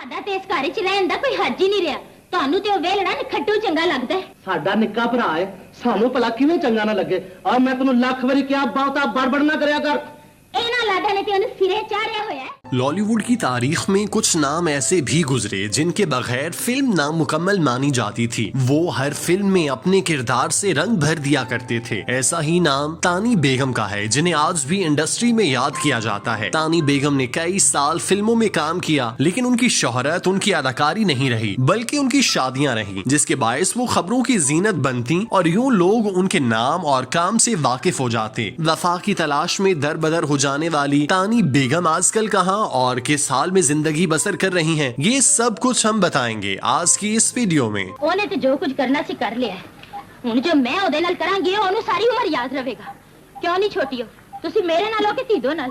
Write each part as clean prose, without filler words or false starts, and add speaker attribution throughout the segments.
Speaker 1: ਸਾਡਾ ਤੇ ਇਸ ਘਰ 'ਚ ਰਹਿਣ ਦਾ ਕੋਈ ਹੱਜ ਹੀ ਨਹੀਂ ਰਿਹਾ। ਤੁਹਾਨੂੰ ਤੇ ਉਹ ਵੇਲਣਾ ਨਖੱਟੂ ਚੰਗਾ ਲੱਗਦਾ ਹੈ।
Speaker 2: ਸਾਡਾ ਨਿੱਕਾ ਭਰਾ ਹੈ, ਸਾਨੂੰ ਭਲਾ ਕਿਵੇਂ ਚੰਗਾ ਨਾ ਲੱਗੇ। ਆ ਮੈਂ ਤੈਨੂੰ ਲੱਖ ਵਾਰੀ ਕਿਹਾ ਬਹੁਤਾ ਬੜਬੜ ਨਾ ਕਰਿਆ ਕਰ।
Speaker 1: ਇਹਨਾਂ ਲਾਡਾ ਨੇ ਤੇ ਉਹਨੂੰ ਸਿਰੇ ਚਾੜਿਆ ਹੋਇਆ ਹੈ।
Speaker 3: लॉलीवुड की तारीख में कुछ नाम ऐसे भी गुजरे जिनके बगैर फिल्म नामुकम्मल मानी जाती थी। वो हर फिल्म में अपने किरदार से रंग भर दिया करते थे। ऐसा ही नाम तानी बेगम का है, जिन्हें आज भी इंडस्ट्री में याद किया जाता है। तानी बेगम ने कई साल फिल्मों में काम किया, लेकिन उनकी शोहरत उनकी अदाकारी नहीं रही, बल्कि उनकी शादियां रही, जिसके बायस वो खबरों की जीनत बनती और यूं लोग उनके नाम और काम से वाकिफ हो जाते। वफा की तलाश में दर बदर हो जाने वाली तानी बेगम आजकल कहाँ और किस हाल में जिंदगी बसर कर रही हैं, ये सब कुछ हम बताएंगे आज की इस वीडियो में।
Speaker 1: ਉਹਨੇ ਤੇ ਜੋ ਕੁਝ ਕਰਨਾ ਸੀ ਕਰ ਲਿਆ। ਹੁਣ ਜੋ ਮੈਂ ਉਹਦੇ ਨਾਲ ਕਰਾਂਗੀ ਉਹਨੂੰ ਸਾਰੀ ਉਮਰ ਯਾਦ ਰਹੇਗਾ। ਕਿਉਂ ਨਹੀਂ ਛੋਟੀਓ, ਤੁਸੀਂ ਮੇਰੇ ਨਾਲ ਹੋ ਕਿ ਧੀਦੋ ਨਾਲ?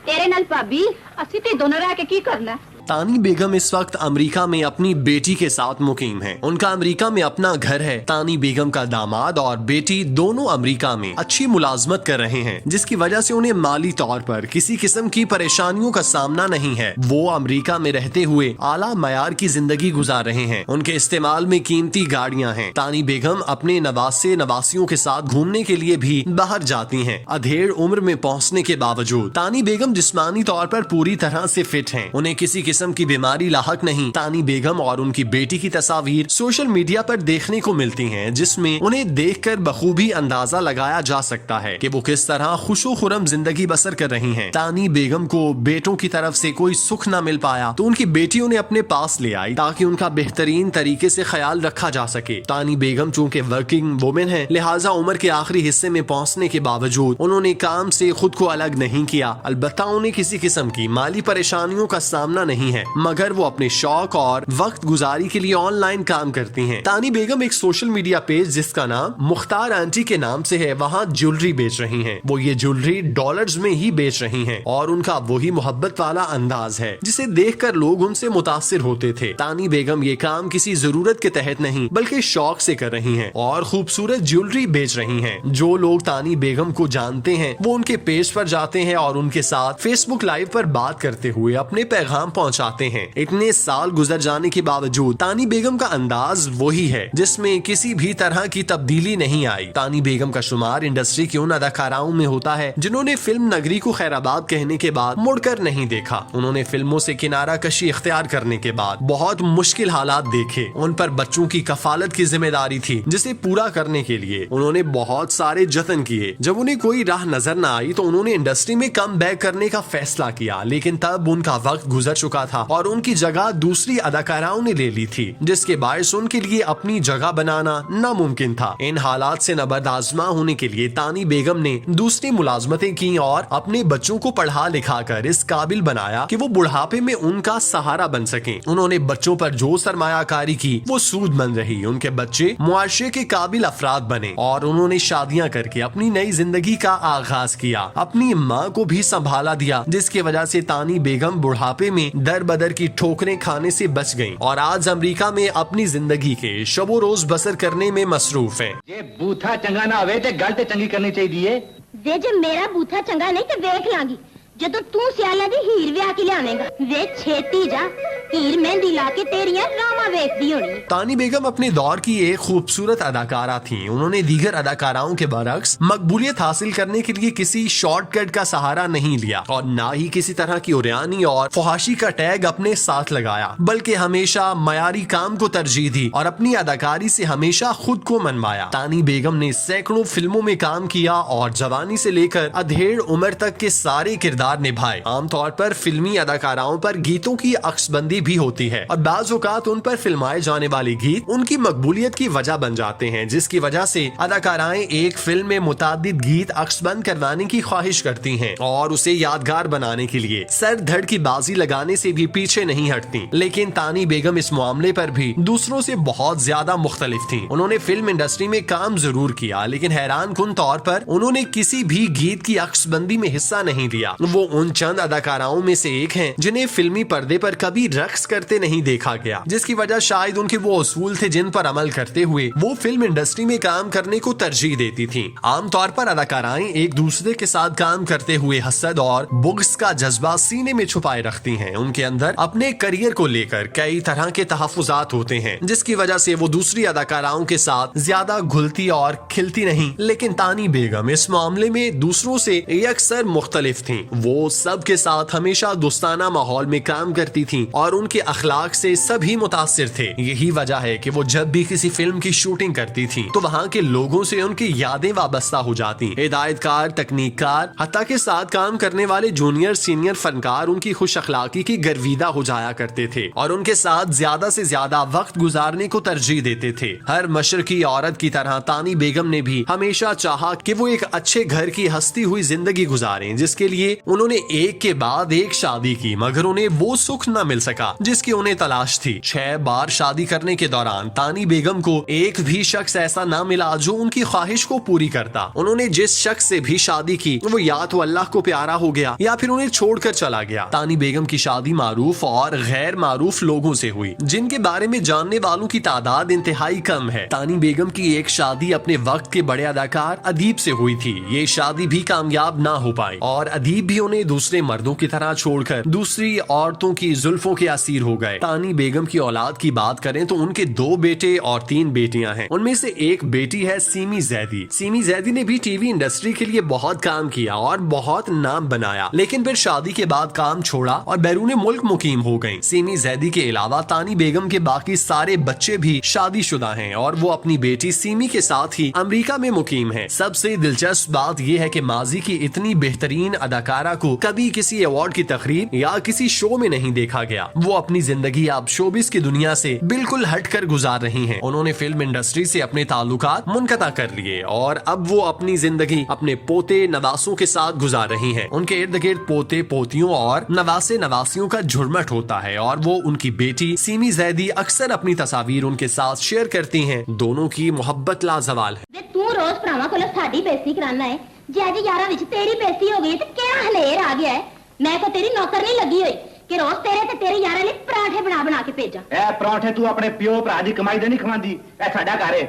Speaker 1: ਤੇਰੇ ਨਾਲ ਭਾਬੀ, ਅਸੀਂ ਧੀਦੋ ਨਾਲ ਰਹਿ ਕੇ ਕੀ ਕਰਨਾ?
Speaker 3: तानी बेगम इस वक्त अमेरिका में अपनी बेटी के साथ मुकीम है। उनका अमेरिका में अपना घर है। तानी बेगम का दामाद और बेटी दोनों अमेरिका में अच्छी मुलाजमत कर रहे हैं, जिसकी वजह से उन्हें माली तौर पर किसी किस्म की परेशानियों का सामना नहीं है। वो अमेरिका में रहते हुए आला मयार की जिंदगी गुजार रहे हैं। उनके इस्तेमाल में कीमती गाड़ियां हैं। तानी बेगम अपने नवासे नवासियों के साथ घूमने के लिए भी बाहर जाती हैं। अधेड़ उम्र में पहुंचने के बावजूद तानी बेगम जिस्मानी तौर पर पूरी तरह से फिट हैं। उन्हें किसी किस्म की बीमारी लाहक नहीं। तानी बेगम और उनकी बेटी की तस्वीर सोशल मीडिया पर देखने को मिलती हैं, जिसमें उन्हें देखकर बखूबी अंदाजा लगाया जा सकता है कि वो किस तरह खुशो खुरम जिंदगी बसर कर रही हैं। तानी बेगम को बेटों की तरफ से कोई सुख न मिल पाया तो उनकी बेटी उन्हें अपने पास ले आई ताकि उनका बेहतरीन तरीके से ख्याल रखा जा सके। तानी बेगम चूंकि वर्किंग वुमेन है, लिहाजा उम्र के आखिरी हिस्से में पहुंचने के बावजूद उन्होंने काम से खुद को अलग नहीं किया। अलबत्ता उन्हें किसी किस्म की माली परेशानियों का सामना नहीं है, मगर वो अपने शौक और वक्त गुजारी के लिए ऑनलाइन काम करती हैं। तानी बेगम एक सोशल मीडिया पेज जिसका नाम मुख्तार आंटी के नाम से है, वहाँ ज्वेलरी बेच रही हैं। वो ये ज्वेलरी डॉलर्स में ही बेच रही हैं और उनका वही मोहब्बत वाला अंदाज है जिसे देखकर लोग उनसे मुतासिर होते थे। तानी बेगम ये काम किसी जरूरत के तहत नहीं बल्कि शौक से कर रही हैं और खूबसूरत ज्वेलरी बेच रही हैं। जो लोग तानी बेगम को जानते हैं वो उनके पेज पर जाते हैं और उनके साथ फेसबुक लाइव पर बात करते हुए अपने पैगाम पहुँचाते हैं। इतने साल गुजर जाने के बावजूद तानी बेगम का अंदाज वही है जिसमें किसी भी तरह की तब्दीली नहीं आई। तानी बेगम का शुमार इंडस्ट्री की उन अदाकाराओं में होता है जिन्होंने फिल्म नगरी को खैराबाद कहने के बाद मुड़कर नहीं देखा। उन्होंने फिल्मों से किनारा कशी इख्तियार करने के बाद बहुत मुश्किल हालात देखे। उन पर बच्चों की कफालत की जिम्मेदारी थी, जिसे पूरा करने के लिए उन्होंने बहुत सारे जतन किए। जब उन्हें कोई राह नजर न आई तो उन्होंने इंडस्ट्री में कम बैक करने का फैसला किया, लेकिन तब उनका वक्त गुजर चुका था और उनकी जगह दूसरी अदाकाराओं ने ले ली थी, जिसके बायस उनके लिए अपनी जगह बनाना नामुमकिन था। इन हालात से नबरदाजमा होने के लिए तानी बेगम ने दूसरी मुलाजमतें की और अपने बच्चों को पढ़ा लिखा कर इस काबिल बनाया कि वो बुढ़ापे में उनका सहारा बन सकें। उन्होंने बच्चों पर जो सरमायाकारी की वो सूदमंद रही। उनके बच्चे मुआशरे के काबिल अफराद बने और उन्होंने शादियां करके अपनी नई जिंदगी का आगाज किया। अपनी माँ को भी संभाला दिया, जिसकी वजह से तानी बेगम बुढ़ापे में दर बदर की ठोकरें खाने से बच गईं और आज अमेरिका में अपनी जिंदगी के शबो रोज बसर करने में मसरूफ हैं।
Speaker 2: ये बूथा चंगा ना होवे ते गल ते चंगी करनी चाहिए।
Speaker 1: ਜੇ ਮੇਰਾ ਬੂਥਾ ਚੰਗਾ ਨਹੀਂ ਤੇ ਵੇਖ ਲਾਂਗੀ ਜਦੋਂ ਤੂੰ ਸਿਆਲਾ ਦੀ ਹੀਰ ਵਿਆਹ ਕੇ ਲਿਆਵੇਂਗਾ। ਵੇ ਛੇਤੀ ਜਾ, ਹੀਰ ਮਹਿੰਦੀ ਲਾ के तेरियां रामा वेखदी होनी।
Speaker 3: तानी बेगम अपने दौर की एक खूबसूरत अदाकारा थीं। उन्होंने दीगर अदाकाराओं के बरक्स मकबूलियत हासिल करने के लिए किसी शॉर्टकट का सहारा नहीं लिया और न ही किसी तरह की उरियानी और फहाशी का टैग अपने साथ लगाया, बल्कि हमेशा मयारी काम को तरजीह दी और अपनी अदाकारी से हमेशा खुद को मनवाया। तानी बेगम ने सैकड़ों फिल्मों में काम किया और जवानी से लेकर अधेड़ उम्र तक के सारे किरदार निभाए। आमतौर पर फिल्मी अदाकाराओं पर गीतों की अक्सबंदी भी होती है और बाज़ औक़ात उन पर फिल्माए जाने वाले गीत उनकी मकबूलियत की वजह बन जाते हैं, जिसकी वजह से अदाकाराएं एक फिल्म में मुतादिद गीत अक्सबंद करवाने की ख्वाहिश करती हैं और उसे यादगार बनाने के लिए सर धड़ की बाजी लगाने से भी पीछे नहीं हटती। लेकिन तानी बेगम इस मामले पर भी दूसरों से बहुत ज्यादा मुख्तलिफ थी। उन्होंने फिल्म इंडस्ट्री में काम जरूर किया, लेकिन हैरान कुन तौर पर उन्होंने किसी भी गीत की अक्सबंदी में हिस्सा नहीं लिया। वो उन चंद अदाकाराओं में से एक हैं जिन्हें फिल्मी पर्दे पर कभी रक्स रक्स करते नहीं देखा गया, जिसकी वजह शायद उनके वो उसूल थे जिन पर अमल करते हुए वो फिल्म इंडस्ट्री में काम करने को तरजीह देती थी। आमतौर पर अदाकाराएं एक दूसरे के साथ काम करते हुए हसद और बुग़्ज़ का जज्बा सीने में छुपाए रखती हैं। उनके अंदर अपने करियर को लेकर कई तरह के तहफ़्फ़ुज़ात होते हैं, जिसकी वजह से वो दूसरी अदाकाराओं के साथ ज्यादा घुलती और खिलती नहीं। लेकिन तानी बेगम इस मामले में दूसरों से यकसर मुख्तलिफ थी। वो सबके साथ हमेशा दोस्ताना माहौल में काम करती थी और उनके अखलाक से सभी मुतासिर थे। यही वजह है कि वो जब भी किसी फिल्म की शूटिंग करती थी तो वहाँ के लोगों से उनकी यादें वाबस्ता हो जाती। हिदायतकार, तकनीककार, हत्ता के साथ काम करने वाले जूनियर सीनियर फनकार उनकी खुश अखलाकी की गर्विदा हो जाया करते थे और उनके साथ ज्यादा से ज्यादा वक्त गुजारने को तरजीह देते थे। हर मशरकी औरत की तरह तानी बेगम ने भी हमेशा चाहा कि वो एक अच्छे घर की हंसती हुई जिंदगी गुजारें, जिसके लिए उन्होंने एक के बाद एक शादी की, मगर उन्हें वो सुख न मिल सका जिसकी उन्हें तलाश थी। 6 बार शादी करने के दौरान तानी बेगम को एक भी शख्स ऐसा ना मिला जो उनकी ख्वाहिश को पूरी करता। उन्होंने जिस शख्स से भी शादी की वो या तो अल्लाह को प्यारा हो गया या फिर उन्हें छोड़कर चला गया। तानी बेगम की शादी मारूफ और गैर मारूफ लोगों से हुई, जिनके बारे में जानने वालों की तादाद इंतहाई कम है। तानी बेगम की एक शादी अपने वक्त के बड़े अदाकार अदीब से हुई थी। ये शादी भी कामयाब ना हो पाई और अदीब भी उन्हें दूसरे मर्दों की तरह छोड़कर दूसरी औरतों की जुल्फों के असीर हो गए। तानी बेगम की औलाद की बात करें तो उनके 2 बेटे और 3 बेटियां हैं। उनमें से एक बेटी है सीमी जैदी। सीमी जैदी ने भी टीवी इंडस्ट्री के लिए बहुत काम किया और बहुत नाम बनाया, लेकिन फिर शादी के बाद काम छोड़ा और बैरून मुल्क मुकीम हो गयी। सीमी जैदी के अलावा तानी बेगम के बाकी सारे बच्चे भी शादीशुदा हैं और वो अपनी बेटी सीमी के साथ ही अमेरिका में मुकीम है। सबसे दिलचस्प बात यह है कि माजी की इतनी बेहतरीन अदाकारा को कभी किसी अवार्ड की तकरीब या किसी शो में नहीं देखा गया। वो अपनी जिंदगी अब शोबिस की दुनिया से बिल्कुल हटकर गुजार रही हैं। उन्होंने फिल्म इंडस्ट्री से अपने ताल्लुकात मुनक़ता कर लिए और अब वो अपनी जिंदगी अपने पोते नवासों के साथ गुजार रही हैं। उनके इर्द गिर्द पोते पोतियों और नवासे नवासियों का झुरमट होता है और वो उनकी बेटी सीमी जैदी अक्सर अपनी तस्वीर उनके साथ शेयर करती हैं। दोनों की मोहब्बत लाजवाल है।
Speaker 1: तू रोज भरावां कोल साडी बेइज्जती कराना है, जे अज यारां विच तेरी बेइज्जती हो गई ते केड़ा हलेर आ गया है। मैं को तेरी नौकर नहीं लगी हुई कि रोज तेरे ते तेरे यारां लई पराठे बना बना के भेजा।
Speaker 2: ए पराठे तू अपने प्यो भरा दी कमाई दे नहीं खवांदी, ए साडा घर है।